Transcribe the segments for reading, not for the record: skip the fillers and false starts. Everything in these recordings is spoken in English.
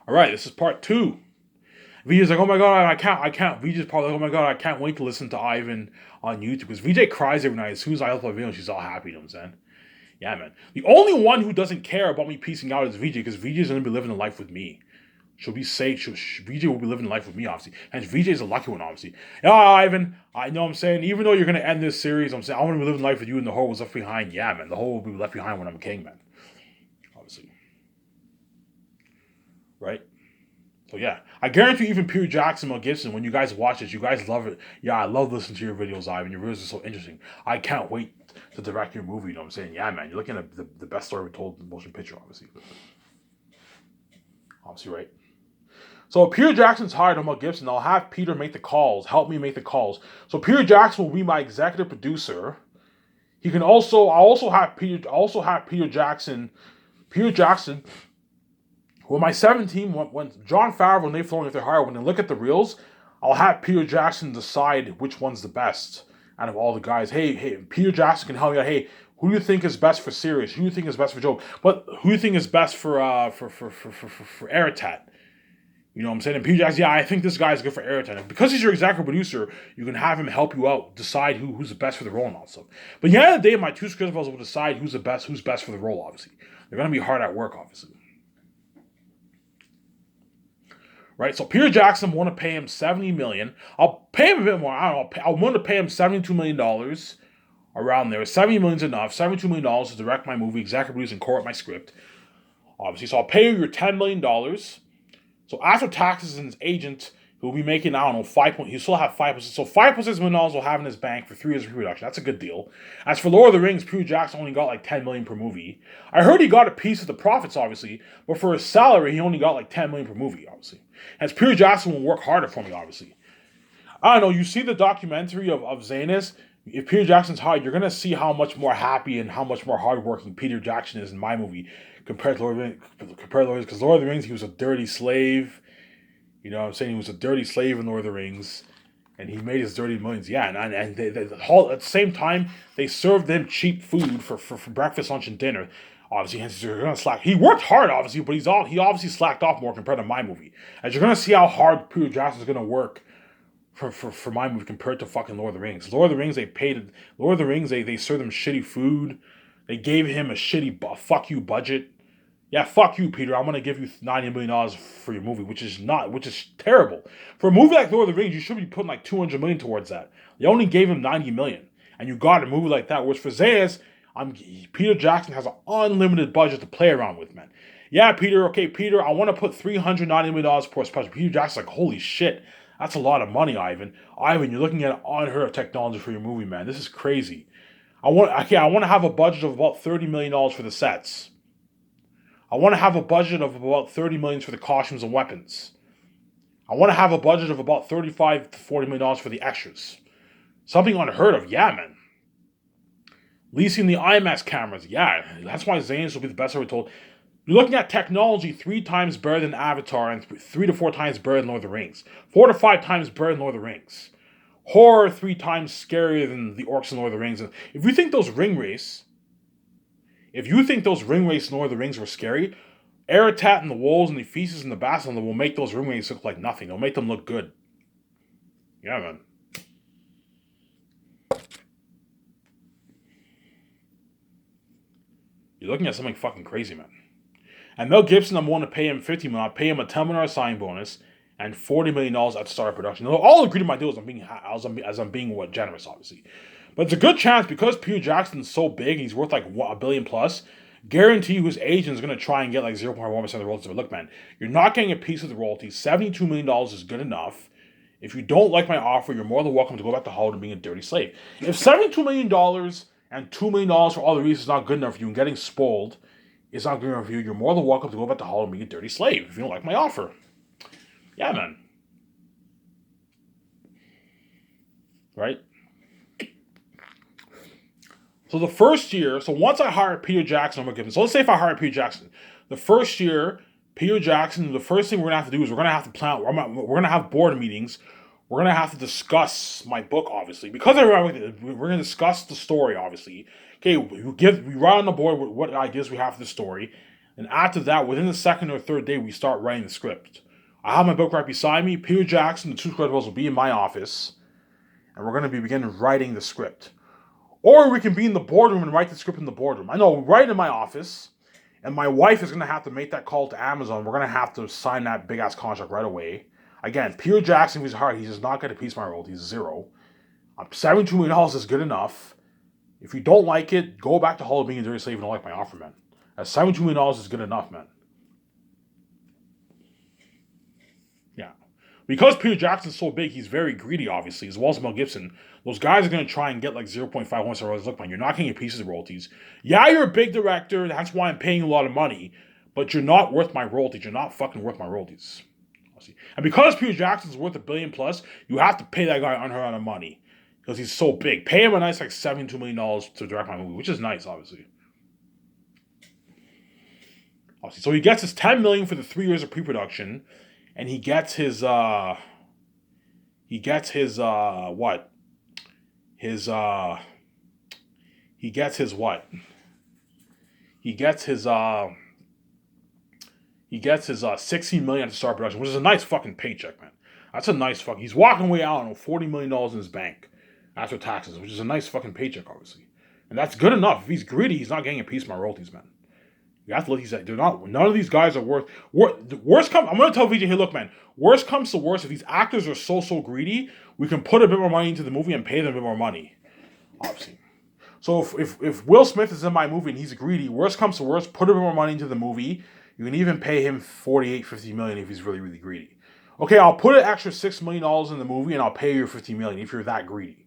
All right, this is part two. VJ's like, oh my god, I can't. VJ's probably like, oh my god, I can't wait to listen to Ivan on YouTube because VJ cries every night as soon as I upload a video. She's all happy. You know what I'm saying? Yeah, man. The only one who doesn't care about me piecing out is VJ because VJ's gonna be living a life with me. She'll be safe. VJ will be living life with me, obviously. And VJ's a lucky one, obviously. Yeah, Ivan, I know what I'm saying. Even though you're going to end this series, I'm saying I want to be living life with you and the whole was left behind. Yeah, man. The whole will be left behind when I'm king, man. Obviously. Right? So, yeah. I guarantee even Peter Jackson, Mel Gibson, when you guys watch this, you guys love it. Yeah, I love listening to your videos, Ivan. Your videos are so interesting. I can't wait to direct your movie. You know what I'm saying? Yeah, man. You're looking at the best story we told in the motion picture, obviously. Obviously, right? So Peter Jackson's hired on Mel Gibson. I'll have Peter make the calls, help me make the calls. So Peter Jackson will be my executive producer. He can also, I also have Peter Jackson. Peter Jackson, with my 17, when John Favreau and Dave Filoni, if they're hired, when they look at the reels, I'll have Peter Jackson decide which one's the best out of all the guys. Hey, Peter Jackson can help me out. Hey, who do you think is best for Sirius? Who do you think is best for Joe? But who do you think is best for Aratat? You know what I'm saying? And Peter Jackson, yeah, I think this guy is good for Airtime. Because he's your executive producer, you can have him help you out, decide who's the best for the role and all that stuff. But at the end of the day, my two script will decide who's best for the role, obviously. They're going to be hard at work, obviously. Right? So Peter Jackson, I want to pay him $70 million. I'll pay him a bit more. I don't know. I want to pay him $72 million around there. $70 million is enough. $72 million to direct my movie, executive produce, and core up my script. Obviously. So I'll pay you your $10 million. So after taxes and his agent, he'll be making, I don't know, 5 point. He'll still have 5%. So $5.6 million will have in his bank for 3 years of pre-production. That's a good deal. As for Lord of the Rings, Peter Jackson only got like $10 million per movie. I heard he got a piece of the profits, obviously, but for his salary, he only got like $10 million per movie, obviously. As Peter Jackson will work harder for me, obviously. I don't know. You see the documentary of Zanus. If Peter Jackson's hired, you're gonna see how much more happy and how much more hardworking Peter Jackson is in my movie compared to Lord of the Rings. Because Lord of the Rings, he was a dirty slave. You know what I'm saying? He was a dirty slave in Lord of the Rings, and he made his dirty millions. Yeah, and they, at the same time, they served them cheap food for breakfast, lunch, and dinner. Obviously, hence you're gonna slack. He worked hard, obviously, but he obviously slacked off more compared to my movie. As you're gonna see how hard Peter Jackson's gonna work for my movie compared to fucking Lord of the Rings. Lord of the Rings, Lord of the Rings, they served him shitty food. They gave him a shitty fuck you budget. Yeah, fuck you, Peter. I'm gonna give you $90 million for your movie, which is terrible. For a movie like Lord of the Rings, you should be putting like $200 million towards that. They only gave him $90 million, and you got a movie like that. Which for Zayas, Peter Jackson has an unlimited budget to play around with, man. Yeah, Peter. Okay, Peter. I want to put $390 million per special. Peter Jackson's like, holy shit, that's a lot of money, Ivan. Ivan, you're looking at unheard of technology for your movie, man. This is crazy. I want to have a budget of about $30 million for the sets. I want to have a budget of about $30 million for the costumes and weapons. I want to have a budget of about $35 to $40 million for the extras. Something unheard of, yeah, man. Leasing the IMAX cameras, yeah. That's why Zanes will be the best ever told. You're looking at technology 3 times better than Avatar and 3 to 4 times better than Lord of the Rings. 4 to 5 times better than Lord of the Rings. Horror 3 times scarier than the orcs in Lord of the Rings. If you think those ring race in Lord of the Rings were scary, Aratat and the wolves and the feces and the basilisk will make those ring races look like nothing. They'll make them look good. Yeah, man. You're looking at something fucking crazy, man. And Mel Gibson, I'm willing to pay him $50 million. I'll pay him a $10 million sign bonus and $40 million at the start of production. They'll all agree to my deal as I'm being generous, obviously. But it's a good chance because Peter Jackson's so big, he's worth like a billion plus. Guarantee you his agent is going to try and get like 0.1% of the royalties. But look, man, you're not getting a piece of the royalties. $72 million is good enough. If you don't like my offer, you're more than welcome to go back to Hollywood and being a dirty slave. If $72 million and $2 million for all the reasons is not good enough for you and getting spoiled is not good enough for you, you're more than welcome to go back to Hollywood and be a dirty slave if you don't like my offer. Yeah, man. Right? So the first year, once I hired Peter Jackson, so let's say if I hired Peter Jackson, the first year, Peter Jackson, the first thing we're going to have to do is we're going to have to plan, we're going to have board meetings. We're going to have to discuss my book, obviously. Because we're going to discuss the story, obviously. Okay, we write on the board what ideas we have for the story. And after that, within the second or third day, we start writing the script. I have my book right beside me. Peter Jackson, the Two Scriptables will be in my office, and we're going to be beginning writing the script. Or we can be in the boardroom and write the script in the boardroom. I know, right in my office, and my wife is going to have to make that call to Amazon. We're going to have to sign that big-ass contract right away. Again, Peter Jackson, if he's hard, he does not get a piece of my royalties, zero. $72 million is good enough. If you don't like it, go back to Hall of Being a Dirty Slave and don't like my offer, man. $72 million is good enough, man. Yeah. Because Peter Jackson's so big, he's very greedy, obviously, as well as Mel Gibson. Those guys are going to try and get like 0.5 once royalties. Look, man, you're not getting a piece of the royalties. Yeah, you're a big director. That's why I'm paying you a lot of money. But you're not worth my royalties. You're not fucking worth my royalties. And because Peter Jackson's worth $1 billion plus, you have to pay that guy unheard amount of money. Because he's so big. Pay him a nice like $72 million to direct my movie, which is nice, obviously. So he gets his $10 million for the 3 years of pre-production, and he gets his what? He gets his what? He gets his $16 million to start production, which is a nice fucking paycheck, man. That's a nice fucking. He's walking away out on $40 million in his bank after taxes, which is a nice fucking paycheck, obviously, and that's good enough. If he's greedy, he's not getting a piece of my royalties, man. You have to look. He said, "They're not. None of these guys are worth. Worst come. I'm gonna tell VJ, hey, look, man. Worst comes to worst, if these actors are so greedy, we can put a bit more money into the movie and pay them a bit more money, obviously. So if Will Smith is in my movie and he's greedy, worst comes to worst, put a bit more money into the movie. You can even pay him $50 million if he's really greedy. Okay, I'll put an extra $6 million in the movie and I'll pay you $50 million if you're that greedy.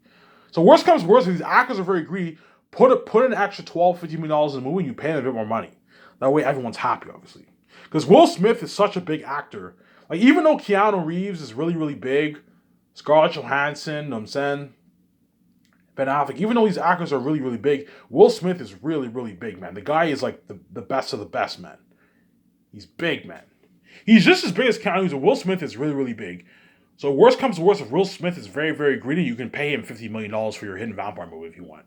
So worst comes to worst, if these actors are very greedy, put an extra $50 million in the movie and you pay them a bit more money. That way everyone's happy, obviously. Because Will Smith is such a big actor. Like, even though Keanu Reeves is really big, Scarlett Johansson, you know what I'm saying? Ben Affleck, even though these actors are really big, Will Smith is really big, man. The guy is like the best of the best, man. He's big, man. He's just as big as Keanu Reeves, but Will Smith is really big. So worst comes to worst, if Will Smith is very greedy, you can pay him $50 million for your Hidden Vampire movie if you want.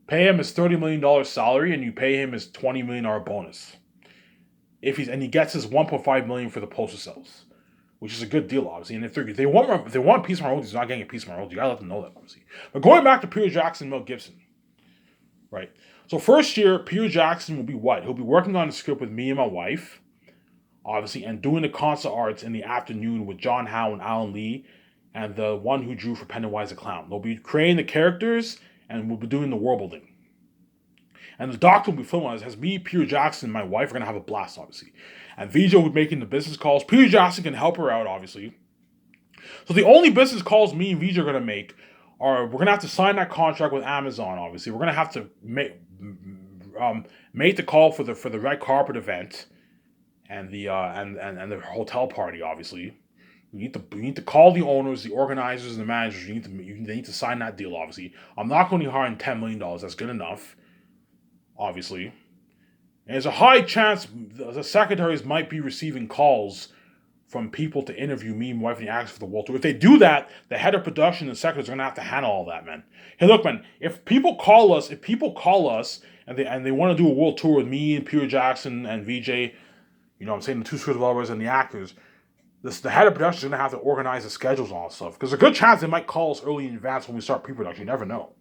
Pay him his $30 million salary, and you pay him his $20 million bonus. And he gets his $1.5 million for the poster sales, which is a good deal, obviously. And if they want a piece of my royalties, he's not getting a piece of my royalties. You gotta let them know that, obviously. But going back to Peter Jackson, Mel Gibson, right? So first year, Peter Jackson will be what? He'll be working on the script with me and my wife, obviously, and doing the concert arts in the afternoon with John Howe and Alan Lee, and the one who drew for Pennywise the Clown. They'll be creating the characters, and we'll be doing the world building. And the doctor will be filming us. As me, Peter Jackson, and my wife are going to have a blast, obviously. And VJ will be making the business calls. Peter Jackson can help her out, obviously. So the only business calls me and VJ are going to make are, we're going to have to sign that contract with Amazon, obviously. We're going to have to make the call for the red carpet event and the hotel party, obviously. You need to call the owners, the organizers, and the managers. They need to sign that deal, obviously. I'm not going to hire $10 million. That's good enough, obviously. And there's a high chance the secretaries might be receiving calls from people to interview me and my wife and the actors for the World Tour. If they do that, the head of production and secretaries are going to have to handle all that, man. Hey, look, man, if people call us and they want to do a World Tour with me and Peter Jackson and VJ, you know what I'm saying, the two script developers and the actors, the head of production is going to have to organize the schedules and all that stuff. Because there's a good chance they might call us early in advance when we start pre-production. You never know.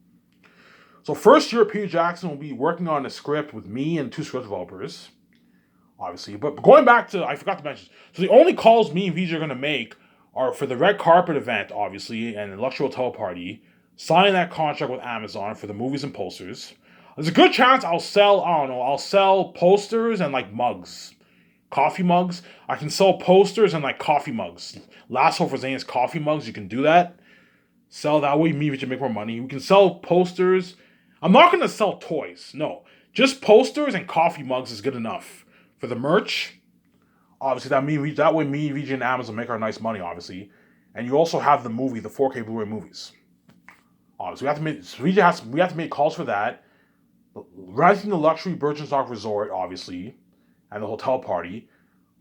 So first year, Peter Jackson will be working on the script with me and two script developers, obviously. But going back to, I forgot to mention, so the only calls me and VJ are going to make are for the red carpet event, obviously, and the luxury hotel party, signing that contract with Amazon for the movies and posters. There's a good chance I'll sell posters and like mugs. Coffee mugs. I can sell posters and like coffee mugs. Last Hope for Zane's coffee mugs, you can do that. Sell that way, me and VJ make more money. We can sell posters. I'm not going to sell toys. No. Just posters and coffee mugs is good enough. For the merch, obviously, that way me, VJ, and Amazon make our nice money, obviously. And you also have the movie, the 4K Blu-ray movies. Obviously, we have to make calls for that. Renting the luxury Birkenstock Resort, obviously, and the hotel party.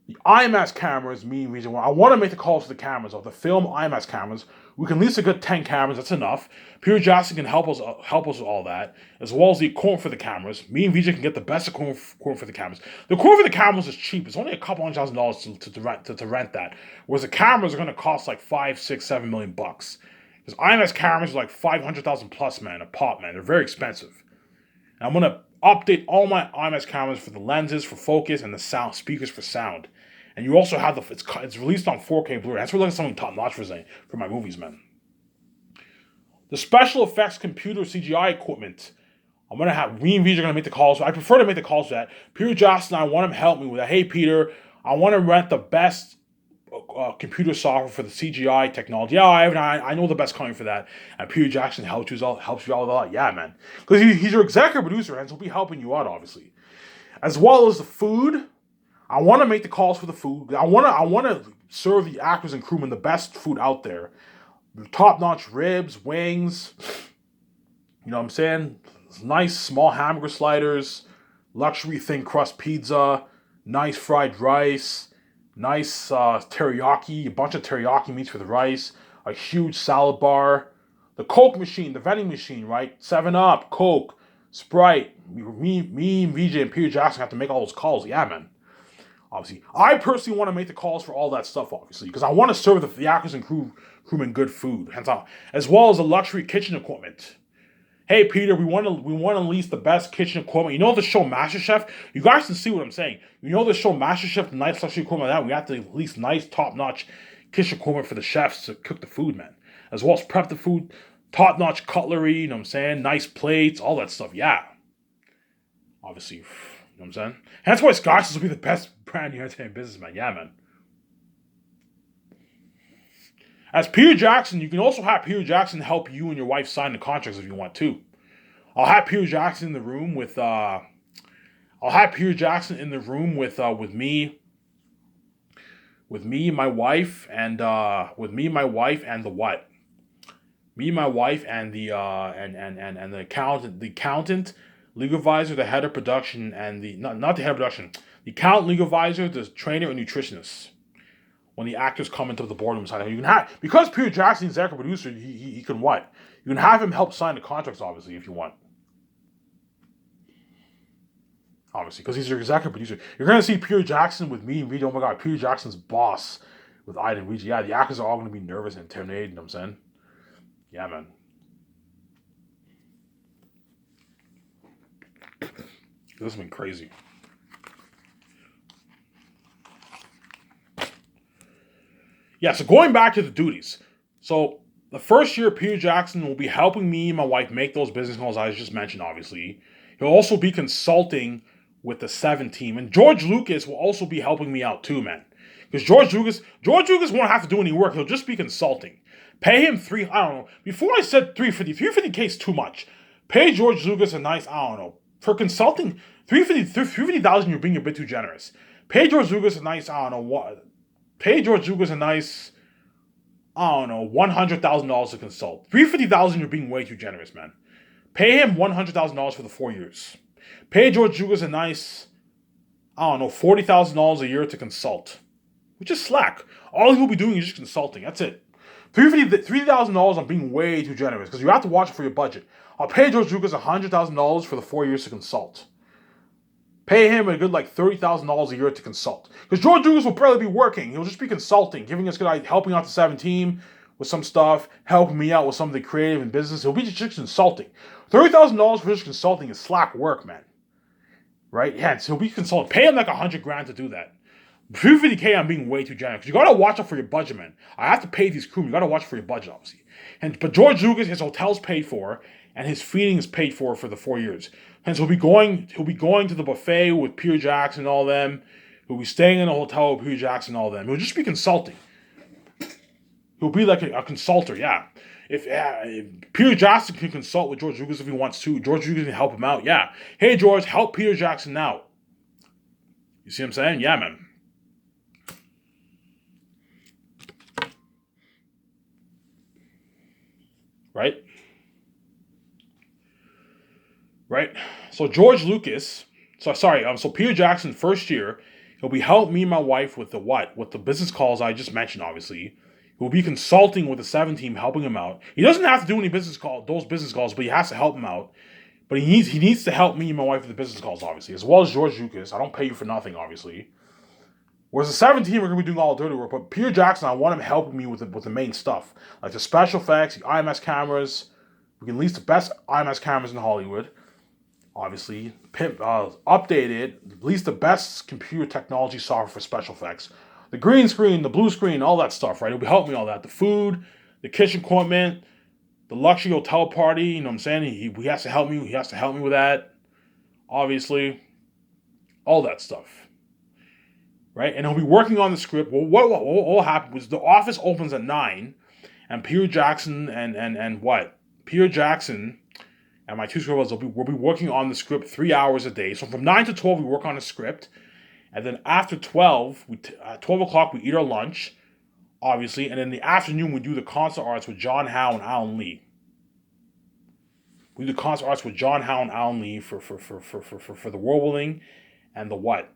The IMAX cameras, me and reason why I want to make the calls for the cameras of the film IMAX cameras. We can at least a good 10 cameras. That's enough. Peter Jackson can help us with all that, as well as the equipment for the cameras. Me and VJ can get the best equipment for the cameras. The equipment for the cameras is cheap. It's only a couple $100,000 to rent that, whereas the cameras are going to cost like 5, 6, 7 million bucks. Because IMAX cameras are like 500,000 plus, man, a pop, man. They're very expensive. And I'm gonna update all my IMAX cameras for the lenses, for focus, and the sound speakers for sound. And you also have it's released on 4K Blu-ray. That's really something top notch for my movies, man. The special effects computer CGI equipment. I'm gonna have me and VJ are gonna make the calls. I prefer to make the calls for that. Peter Jackson, I want him to help me with that. Hey Peter, I want to rent the best computer software for the CGI technology. Yeah, I know the best company for that. And Peter Jackson helps you out with a lot. Yeah, man. Because he's your executive producer, and he'll be helping you out, obviously. As well as the food. I want to make the calls for the food. I want to serve the actors and crewmen the best food out there. Top-notch ribs, wings. You know what I'm saying? Nice small hamburger sliders, luxury thin crust pizza, nice fried rice, nice teriyaki, a bunch of teriyaki meats with rice, a huge salad bar, the Coke machine, the vending machine, right? 7-Up, Coke, Sprite. Me, VJ, and Peter Jackson have to make all those calls. Yeah, man. Obviously, I personally want to make the calls for all that stuff, obviously, because I want to serve the actors and crewmen good food, hands on, as well as the luxury kitchen equipment. Hey Peter, we want to lease the best kitchen equipment. You know the show MasterChef? You guys can see what I'm saying. You know the show MasterChef, the nice luxury equipment like that. We have to lease nice top-notch kitchen equipment for the chefs to cook the food, man. As well as prep the food, top-notch cutlery, you know what I'm saying? Nice plates, all that stuff. Yeah. Obviously, you know what I'm saying? And that's why Scotch will be the best brand new entertainment business, man. Yeah, man. As Peter Jackson, you can also have Peter Jackson help you and your wife sign the contracts if you want to. I'll have Peter Jackson in the room with my wife, and the what? Me, my wife, and the and the accountant, legal advisor, the head of production, and the not the head of production, the accountant, legal advisor, the trainer, and nutritionist. When the actors come into the boardroom side, you can have, because Peter Jackson is executive producer, he can what? You can have him help sign the contracts, obviously, if you want. Obviously, because he's your executive producer. You're gonna see Peter Jackson with me and Reed. Oh my god, Peter Jackson's boss with Ida and Reed. Yeah, the actors are all gonna be nervous and intimidated, you know what I'm saying? Yeah, man. This has been crazy. Yeah, so going back to the duties. So the first year, Peter Jackson will be helping me and my wife make those business calls I just mentioned, obviously. He'll also be consulting with the 7 team. And George Lucas will also be helping me out too, man. Because George Lucas won't have to do any work. He'll just be consulting. Pay him I don't know. Before I said 350K is too much. Pay George Lucas a nice, I don't know. For consulting, 350,000 you're being a bit too generous. Pay George Lucas a nice, I don't know what. Pay George Lucas a nice, I don't know, $100,000 to consult. $350,000, you're being way too generous, man. Pay him $100,000 for the 4 years. Pay George Lucas a nice, I don't know, $40,000 a year to consult, which is slack. All he'll be doing is just consulting. That's it. $3,000, I'm being way too generous because you have to watch it for your budget. I'll pay George Lucas $100,000 for the 4 years to consult. Pay him a good like $30,000 a year to consult. Because George Lucas will barely be working. He'll just be consulting, giving us good, helping out the 7 team with some stuff, helping me out with some of the creative and business. He'll be just consulting. $30,000 for just consulting is slack work, man. Right? Yeah, so he'll be consulting. Pay him like $100,000 to do that. $350K, I'm being way too generous. You gotta watch out for your budget, man. I have to pay these crew. You gotta watch for your budget, obviously. But George Lucas, his hotel's paid for, and his feeding is paid for the 4 years. Hence, he'll be going to the buffet with Peter Jackson and all them. He'll be staying in a hotel with Peter Jackson and all them. He'll just be consulting. He'll be like a consultant, yeah. If Peter Jackson can consult with George Lucas if he wants to, George Lucas can help him out, yeah. Hey, George, help Peter Jackson out. You see what I'm saying? Yeah, man. Right? Right? So George Lucas, so Peter Jackson, first year, He'll be helping me and my wife with the what? With the business calls I just mentioned, obviously. He'll be consulting with the 7 team, helping him out. He doesn't have to do any those business calls, but he has to help him out. But he needs to help me and my wife with the business calls, obviously, as well as George Lucas. I don't pay you for nothing, obviously. Whereas the 7 team are going to be doing all the dirty work, but Peter Jackson, I want him helping me with the main stuff, like the special effects, the IMS cameras. We can lease the best IMS cameras in Hollywood. Obviously, updated, release the best computer technology software for special effects. The green screen, the blue screen, all that stuff, right? It'll help me all that. The food, the kitchen equipment, the luxury hotel party, you know what I'm saying? He has to help me. He has to help me with that. Obviously, all that stuff. Right? And he'll be working on the script. Well, what will happen was the office opens at 9, and Peter Jackson and what? Peter Jackson and my 2 scribbles will be working on the script 3 hours a day. So from 9 to 12, we work on the script. And then after 12, at 12 o'clock, we eat our lunch, obviously. And in the afternoon, we do the concert arts with John Howe and Alan Lee. We do the concert arts with John Howe and Alan Lee for the world building and the what?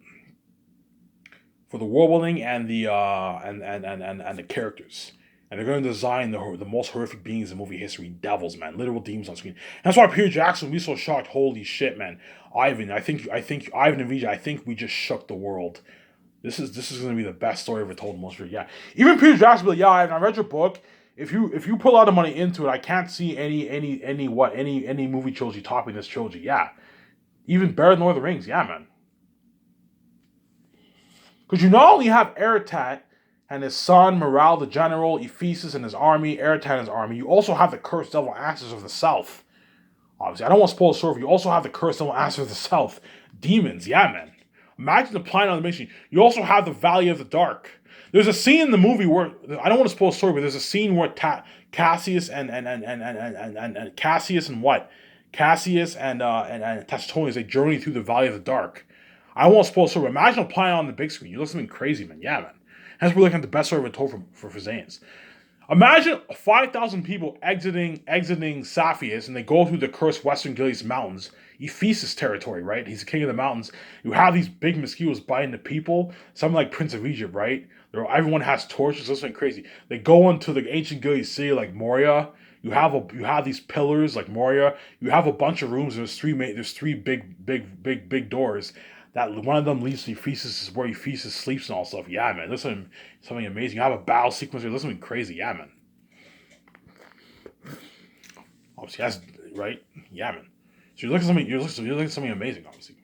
For the world building and the and the characters. And they're going to design the most horrific beings in movie history, devils, man, literal demons on screen. And that's why Peter Jackson will be so shocked. Holy shit, man! Ivan, I think Ivan and Vijay, I think we just shook the world. This is going to be the best story ever told in most of it. Yeah, even Peter Jackson will be like, yeah, Ivan, I read your book. If you put a lot of money into it, I can't see any movie trilogy topping this trilogy. Yeah, even better than Lord of the Rings. Yeah, man. Because you not only have Eretat and his son, Morale the general, Ephesus and his army, Eretat and his army, you also have the cursed devil Axis of the South. Obviously, I don't want to spoil the story, you also have the cursed devil Axis of the South. Demons, yeah, man. Imagine the plan on the mission. You also have the Valley of the Dark. There's a scene in the movie where, I don't want to spoil the story, but there's a scene where Cassius and Cassius and what? Cassius and Tacitonius, they journey through the Valley of the Dark. I won't spoil the story, but imagine applying on the big screen. You look something crazy, man. Yeah, man. That's really kind of the best story ever told for Zayans. Imagine 5,000 people exiting Saphius, and they go through the cursed Western Gilead Mountains, Ephesus territory, right? He's the king of the mountains. You have these big mosquitoes biting the people, something like Prince of Egypt, right? Everyone has torches, that's something crazy. They go into the ancient Gilead city like Moria. You have these pillars like Moria. You have a bunch of rooms. There's three big doors. That one of them leads to Ephesus, is where Ephesus sleeps and all stuff. Yeah, man. There's something amazing. You have a battle sequence here. There's something crazy. Yeah, man. Obviously, that's right. Yeah, man. So you're looking at something amazing, obviously.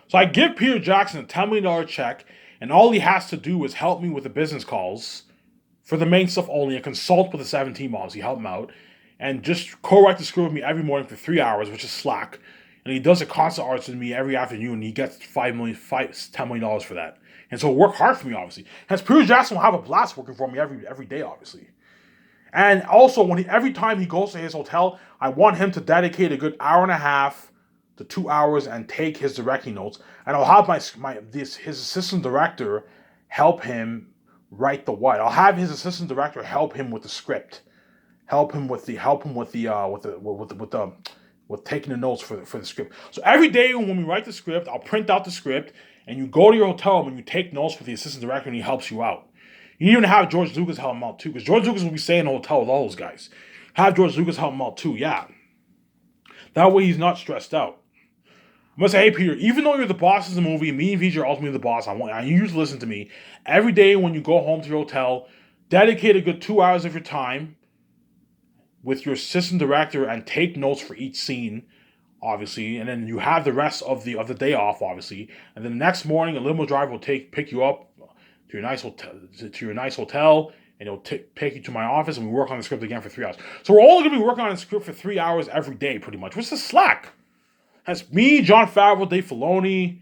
So I give Peter Jackson a $10 million check, and all he has to do is help me with the business calls for the main stuff only, and consult with the 7 team, obviously, help him out, and just co-write the script with me every morning for 3 hours, which is slack. And he does a concert arts with me every afternoon, and he gets $10 million for that. And so work hard for me, obviously. Hence, Peter Jackson will have a blast working for me every day, obviously. And also, every time he goes to his hotel, I want him to dedicate a good hour and a half to 2 hours and take his directing notes. And I'll have his assistant director help him write the what. I'll have his assistant director help him with the script, help him with taking the notes for the script. So every day when we write the script, I'll print out the script, and you go to your hotel room and you take notes with the assistant director, and he helps you out. You even have George Lucas help him out too, because George Lucas will be staying in a hotel with all those guys. Have George Lucas help him out too, yeah. That way he's not stressed out. I'm gonna say, hey Peter, even though you're the boss of the movie, me and Vijay are ultimately the boss. I need you to listen to me. Every day when you go home to your hotel, dedicate a good 2 hours of your time with your assistant director and take notes for each scene, obviously, and then you have the rest of the day off, obviously, and then the next morning a limo driver will pick you up to your nice hotel, and he'll take you to my office, and we work on the script again for 3 hours. So we're all going to be working on the script for 3 hours every day, pretty much, which is slack. That's me, Jon Favreau, Dave Filoni,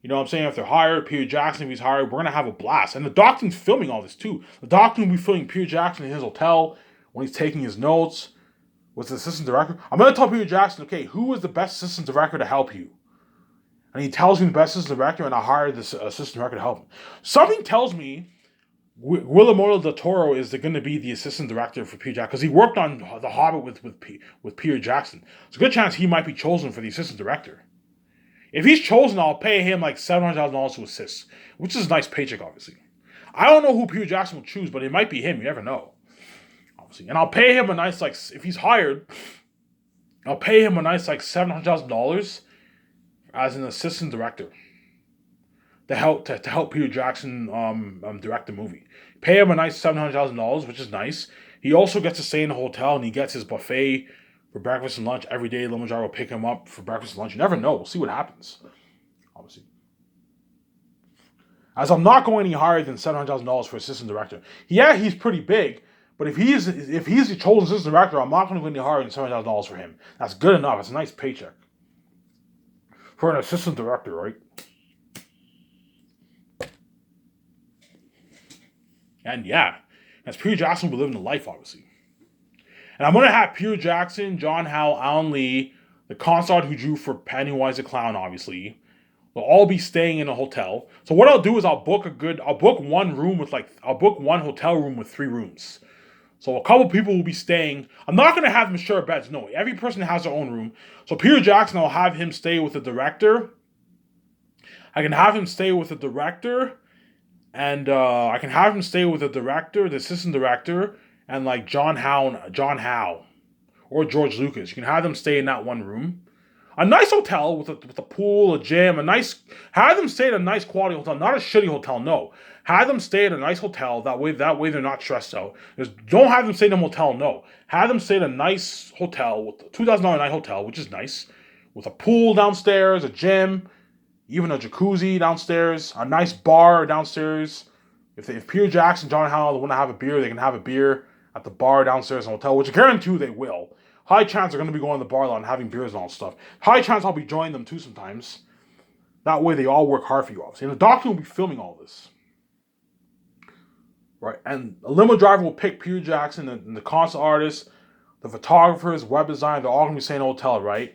you know what I'm saying, if they're hired, Peter Jackson, if he's hired, we're going to have a blast. And the Doctor's filming all this too. The Doctor will be filming Peter Jackson in his hotel when he's taking his notes with the assistant director. I'm going to tell Peter Jackson, okay, who is the best assistant director to help you? And he tells me the best assistant director, and I hire this assistant director to help him. Something tells me Guillermo del Toro is going to be the assistant director for Peter Jackson, because he worked on The Hobbit with Peter Jackson. It's a good chance he might be chosen for the assistant director. If he's chosen, I'll pay him like $700,000 to assist, which is a nice paycheck, obviously. I don't know who Peter Jackson will choose, but it might be him. You never know, obviously. And I'll pay him a nice like if he's hired, I'll pay him a nice like $700,000 as an assistant director to help Peter Jackson direct the movie. Pay him a nice $700,000, which is nice. He also gets to stay in the hotel and he gets his buffet for breakfast and lunch every day. Limo driver will pick him up for breakfast and lunch. You never know. We'll see what happens. Obviously, as I'm not going any higher than $700,000 for assistant director. Yeah, he's pretty big, but if he's the chosen assistant director, I'm not going to go any higher than $700,000 for him. That's good enough. It's a nice paycheck for an assistant director, right? And yeah, as Peter Jackson will be living the life, obviously. And I'm going to have Peter Jackson, John Howell, Alan Lee, the concert who drew for Pennywise the Clown, obviously. They'll all be staying in a hotel. So what I'll do is I'll book one hotel room with 3 rooms. So a couple people will be staying. I'm not going to have them share beds. No, every person has their own room. So Peter Jackson, I'll have him stay with the director. I can have him stay with the director. And I can have him stay with the director, the assistant director, and like John Howe, or George Lucas. You can have them stay in that one room. A nice hotel with a pool, a gym, have them stay at a nice quality hotel, not a shitty hotel. No, have them stay at a nice hotel. That way they're not stressed out. Don't have them stay in a motel. No, have them stay at a nice hotel with a $2,000 night hotel, which is nice, with a pool downstairs, a gym. Even a jacuzzi downstairs, a nice bar downstairs. If Peter Jackson, John Howell want to have a beer, they can have a beer at the bar downstairs in the hotel, which I guarantee you they will. High chance they're going to be going to the bar lot and having beers and all stuff. High chance I'll be joining them too sometimes. That way they all work hard for you, obviously. And the doctor will be filming all this. Right, and a limo driver will pick Peter Jackson and the concert artist, the photographers, web designer, they're all going to be staying in a hotel, right?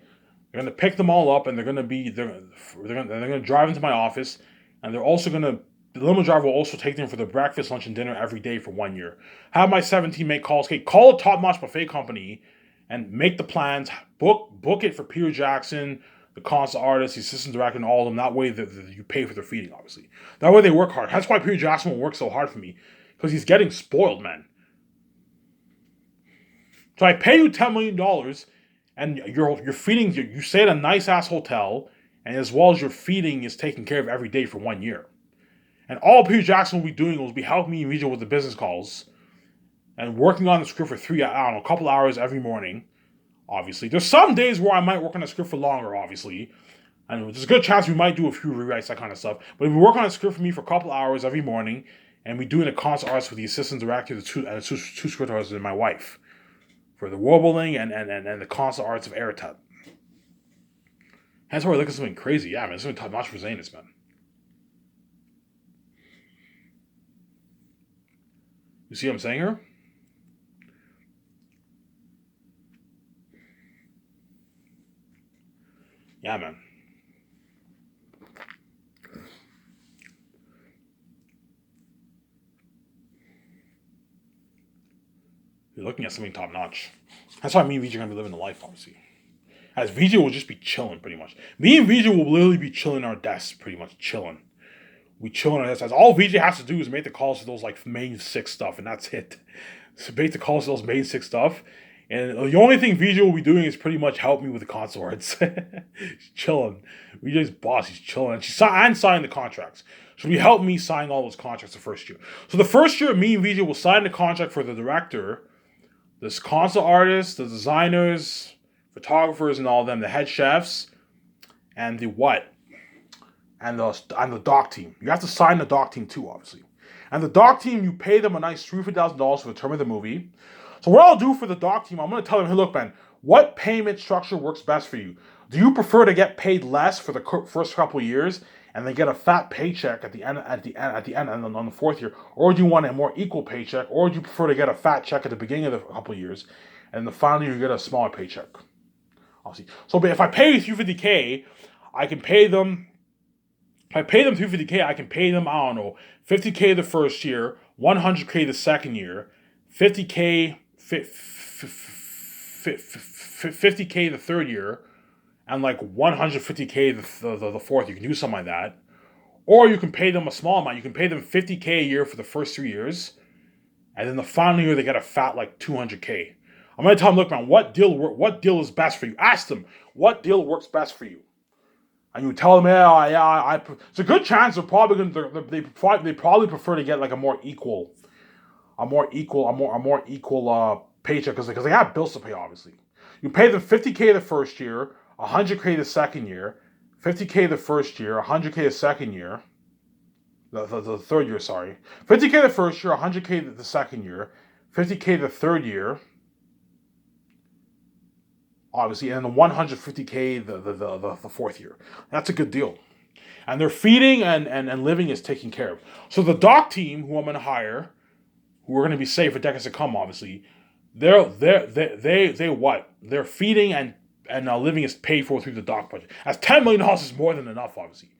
They're going to pick them all up, and they're going to drive into my office, and the limo driver will also take them for their breakfast, lunch, and dinner every day for 1 year. Have my 17 make calls. Okay, call a top-notch buffet company and make the plans. Book it for Peter Jackson, the concert artist, the assistant director, and all of them. That way you pay for their feeding, obviously. That way they work hard. That's why Peter Jackson will work so hard for me, because he's getting spoiled, man. So I pay you $10 million, and you're feeding, you stay at a nice ass hotel, and as well as your feeding is taken care of every day for 1 year. And all Peter Jackson will be doing will be helping me in region with the business calls and working on the script for a couple hours every morning. Obviously, there's some days where I might work on the script for longer. Obviously, and there's a good chance we might do a few rewrites, that kind of stuff. But if we work on a script for me for a couple hours every morning, and we doing the concert arts with the assistant director, the two script artists, and my wife. For the warbling and the concert arts of Airtub. That's where I look at something crazy. Yeah, man, it's something top-notch for Zanus, man. You see what I'm saying here? Yeah, man. You're looking at something top-notch. That's why me and VJ are going to be living the life, obviously. As VJ will just be chilling, pretty much. Me and VJ will literally be chilling our desks, pretty much. Chilling. We chill on our desks. All VJ has to do is make the calls to those, like, main 6 stuff, and that's it. So make the calls to those main 6 stuff. And the only thing VJ will be doing is pretty much help me with the consorts. He's chilling. VJ's boss, he's chilling. And signing the contracts. So he helped me sign all those contracts the first year. So the first year, me and VJ will sign the contract for the director, this concert artist, the designers, photographers, and all of them, the head chefs, and the what? And the doc team. You have to sign the doc team too, obviously. And the doc team, you pay them a nice $3,000 for the term of the movie. So what I'll do for the doc team, I'm going to tell them, hey, look, man, what payment structure works best for you? Do you prefer to get paid less for the first couple of years and then get a fat paycheck at the end, and on the 4th year, or do you want a more equal paycheck, or do you prefer to get a fat check at the beginning of the couple of years, and the final year you get a smaller paycheck? Obviously. So if I pay $350K, I can pay them. If I pay them $350K, I can pay them, I don't know, $50K the first year, $100K the second year, $50K the third year, and like 150K the fourth. You can do something like that. Or you can pay them a small amount. You can pay them 50K a year for the first 3 years. And then the final year, they get a fat like 200K. I'm going to tell them, look, man, what deal is best for you? Ask them, what deal works best for you? And you tell them, it's a good chance they're probably going to, they probably prefer to get like a more equal paycheck because they have bills to pay, obviously. You pay them 50K the first year, 100K the second year, 50K the first year, 100K the second year, the third year, sorry. 50K the first year, 100K the second year, 50K the third year, obviously, and then 150K the fourth year. That's a good deal. And their feeding and living is taken care of. So the doc team, who I'm going to hire, who are going to be safe for decades to come, obviously, they what? Their feeding and living is paid for through the doc budget. As $10 million is more than enough, obviously.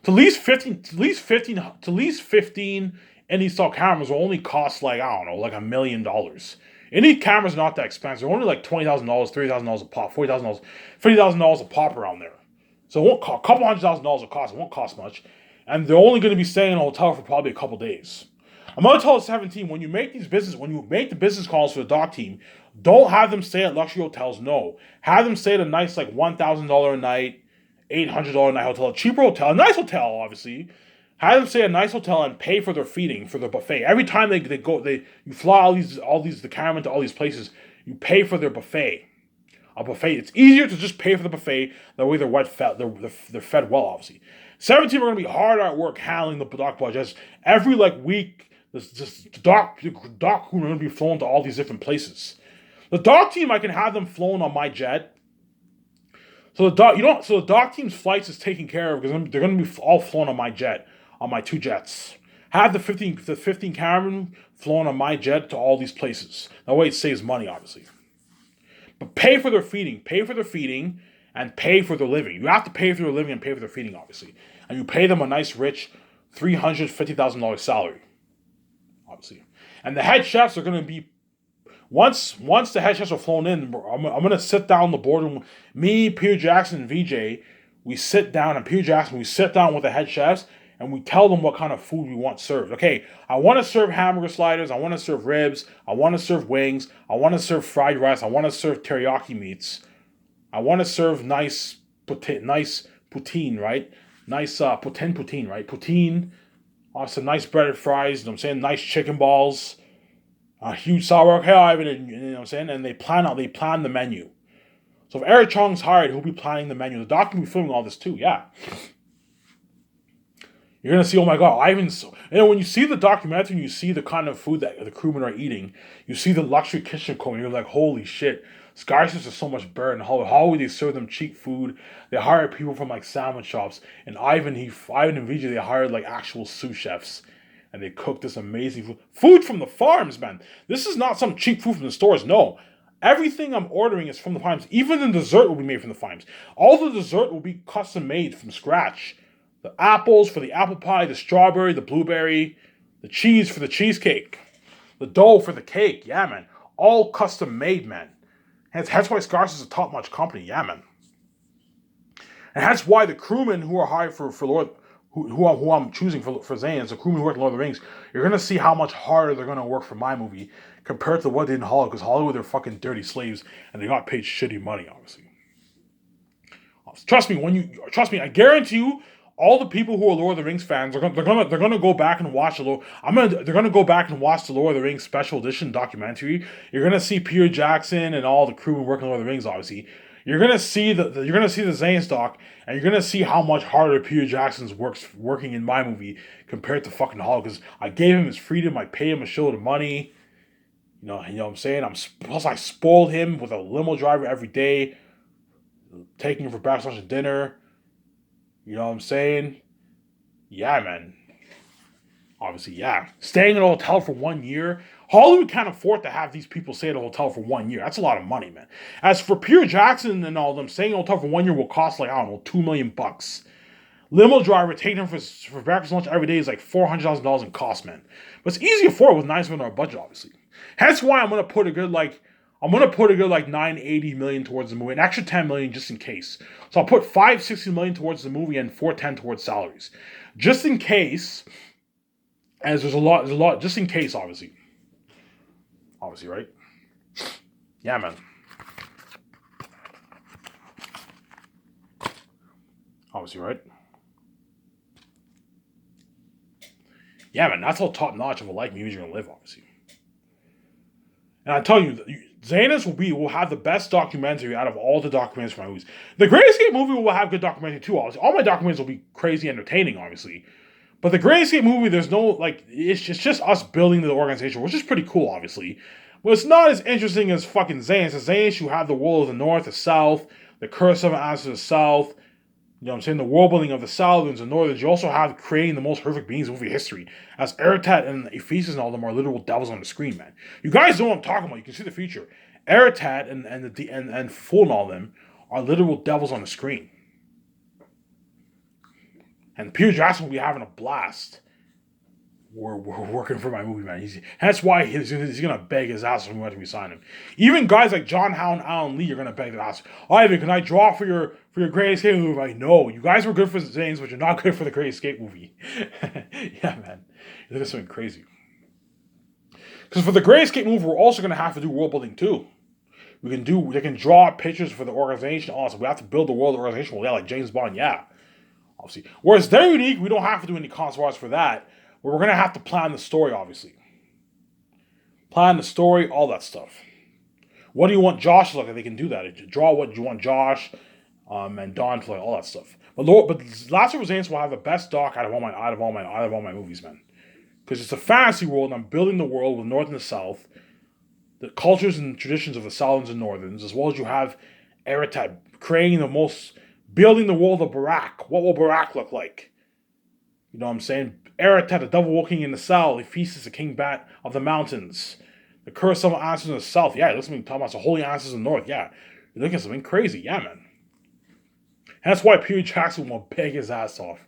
To lease 15 any-style cameras will only cost like, I don't know, like $1 million. Any camera's not that expensive. They're only like $20,000, $30,000 a pop, $40,000, $50,000 a pop around there. So it won't cost, a couple $100,000 a cost. It won't cost much. And they're only going to be staying in a hotel for probably a couple days. I'm going to tell the 17, when you make the business calls for the doc team, don't have them stay at luxury hotels. No. Have them stay at a nice like $1,000 a night, $800 a night hotel, a cheaper hotel, a nice hotel, obviously. Have them stay at a nice hotel and pay for their feeding, for their buffet. Every time you fly all these the cameramen to all these places, you pay for their buffet. A buffet. It's easier to just pay for the buffet. That way they're fed well, obviously. 17 are going to be hard at work handling the doc budget. Every like week, the doc crew are going to be flown to all these different places. The doc team, I can have them flown on my jet. So the doc team's flights is taken care of because they're going to be all flown on my jet, on my two jets. Have the 15 cameramen flown on my jet to all these places. That way it saves money, obviously. But pay for their feeding, and pay for their living. You have to pay for their living and pay for their feeding, obviously. And you pay them a nice, rich $350,000 salary, obviously. And the head chefs are going to be, once the head chefs are flown in, I'm going to sit down the boardroom. Me, Peter Jackson, and VJ, we sit down with the head chefs, and we tell them what kind of food we want served. Okay, I want to serve hamburger sliders. I want to serve ribs. I want to serve wings. I want to serve fried rice. I want to serve teriyaki meats. I want to serve nice poutine, right? Nice poutine, right? Poutine. Also nice breaded fries. You know what I'm saying? Nice chicken balls. A huge sour. Okay, Ivan, you know what I'm saying? And they plan the menu. So if Eric Chong's hired, he'll be planning the menu. The doc will be filming all this too. Yeah. You're going to see, oh my God, Ivan's... when you see the documentary and you see the kind of food that the crewmen are eating, you see the luxury kitchen equipment, you're like, holy shit, Skyships are so much better. And how would they serve them cheap food? They hire people from like sandwich shops. And Ivan and VJ, they hired like actual sous chefs. And they cook this amazing food. Food from the farms, man. This is not some cheap food from the stores, no. Everything I'm ordering is from the farms. Even the dessert will be made from the farms. All the dessert will be custom made from scratch. The apples for the apple pie, the strawberry, the blueberry, the cheese for the cheesecake, the dough for the cake. Yeah, man. All custom made, man. And that's why Scars is a top-notch company. Yeah, man. And that's why the crewmen who are hired for Lord, who I'm choosing for Zane, as the crewmen who work in Lord of the Rings, you're going to see how much harder they're going to work for my movie compared to what they did in Hollywood, because Hollywood, they're fucking dirty slaves, and they got paid shitty money, obviously. Trust me, I guarantee you, all the people who are Lord of the Rings fans, they're gonna go back and watch they're gonna go back and watch the Lord of the Rings special edition documentary. You're gonna see Peter Jackson and all the crew working on Lord of the Rings. Obviously, you're gonna see the Zane doc, and you're gonna see how much harder Peter Jackson's working in my movie compared to fucking Hollywood. Because I gave him his freedom, I paid him a shitload of money. You know what I'm saying? Plus I spoiled him with a limo driver every day, taking him for breakfast, lunch, and dinner. You know what I'm saying? Yeah, man. Obviously, yeah. Staying in a hotel for 1 year. Hollywood can't afford to have these people stay at a hotel for 1 year. That's a lot of money, man. As for Peter Jackson and all of them, staying in a hotel for 1 year will cost like, I don't know, $2 million. Limo driver taking him for breakfast lunch every day is like $400,000 in cost, man. But it's easy to afford with $9 million budget, obviously. Hence why I'm going to put a good, like, I'm gonna put a good like 980 million towards the movie, an extra 10 million just in case. So I'll put 560 million towards the movie and 410 towards salaries, just in case. As there's a lot, just in case, obviously, right? Yeah, man. Obviously, right? Yeah, man. That's how top notch of a like movie you're gonna live, obviously. And I tell you, Zanus will have the best documentary out of all the documentaries for my movies. The Great Escape movie will have good documentary too. Obviously, all my documentaries will be crazy entertaining, obviously. But the Great Escape movie, there's no like, it's just us building the organization, which is pretty cool, obviously. But it's not as interesting as fucking Zanus. As Zanus, you have the world of the North, the South, the curse of answers of the South. You know what I'm saying? The world building of the Southerners and Northerns. You also have creating the most horrific beings in movie history. As Eretat and Ephesus and all them are literal devils on the screen, man. You guys know what I'm talking about. You can see the future. Eretat and Fool and all them are literal devils on the screen. And Peter Jackson will be having a blast. We're working for my movie, man. That's why he's gonna beg his ass when we want to resign him. Even guys like John Howe and Alan Lee are gonna beg their ass. Ivan, can I draw for your Great Escape movie? Like, no, you guys were good for Zane's, but you're not good for the Great Escape movie. Yeah, man, look at something crazy. Because for the Great Escape movie, we're also gonna have to do world building too. They can draw pictures for the organization. Also, we have to build the world organization. Well, yeah, like James Bond, yeah, obviously. Whereas they're unique, we don't have to do any concepts for that. We're going to have to plan the story, obviously. Plan the story, all that stuff. What do you want Josh to look like? They can do that. Draw what you want Josh and Don to look like, all that stuff. But Last of Us will have the best doc out of all my movies, man. Because it's a fantasy world, and I'm building the world with North and the South, the cultures and traditions of the Southerners and Northerns, as well as you have Eretat building the world of Barak. What will Barak look like? You know what I'm saying? Eretat, the devil walking in the south. Ephesus, the king bat of the mountains. The curse of answers in the south. Yeah, listen to me talking about the holy answers in the north. Yeah, you're looking at something crazy. Yeah, man. And that's why Peter Jackson will beg his ass off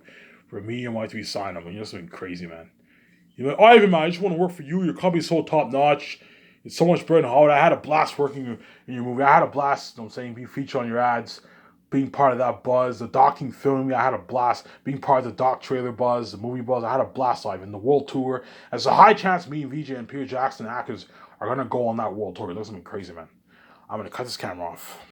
for me and my to be signed up. You're something crazy, man. You're like, Ivan, man, I just want to work for you. Your company's so top notch. It's so much better than Hollywood. I had a blast working in your movie. I had a blast, you know what I'm saying, being featured on your ads. Being part of that buzz, the docking filming, I had a blast. Being part of the doc trailer buzz, the movie buzz, I had a blast live in the world tour. There's a high chance me and VJ and Peter Jackson actors are gonna go on that world tour. It looks something crazy, man. I'm gonna cut this camera off.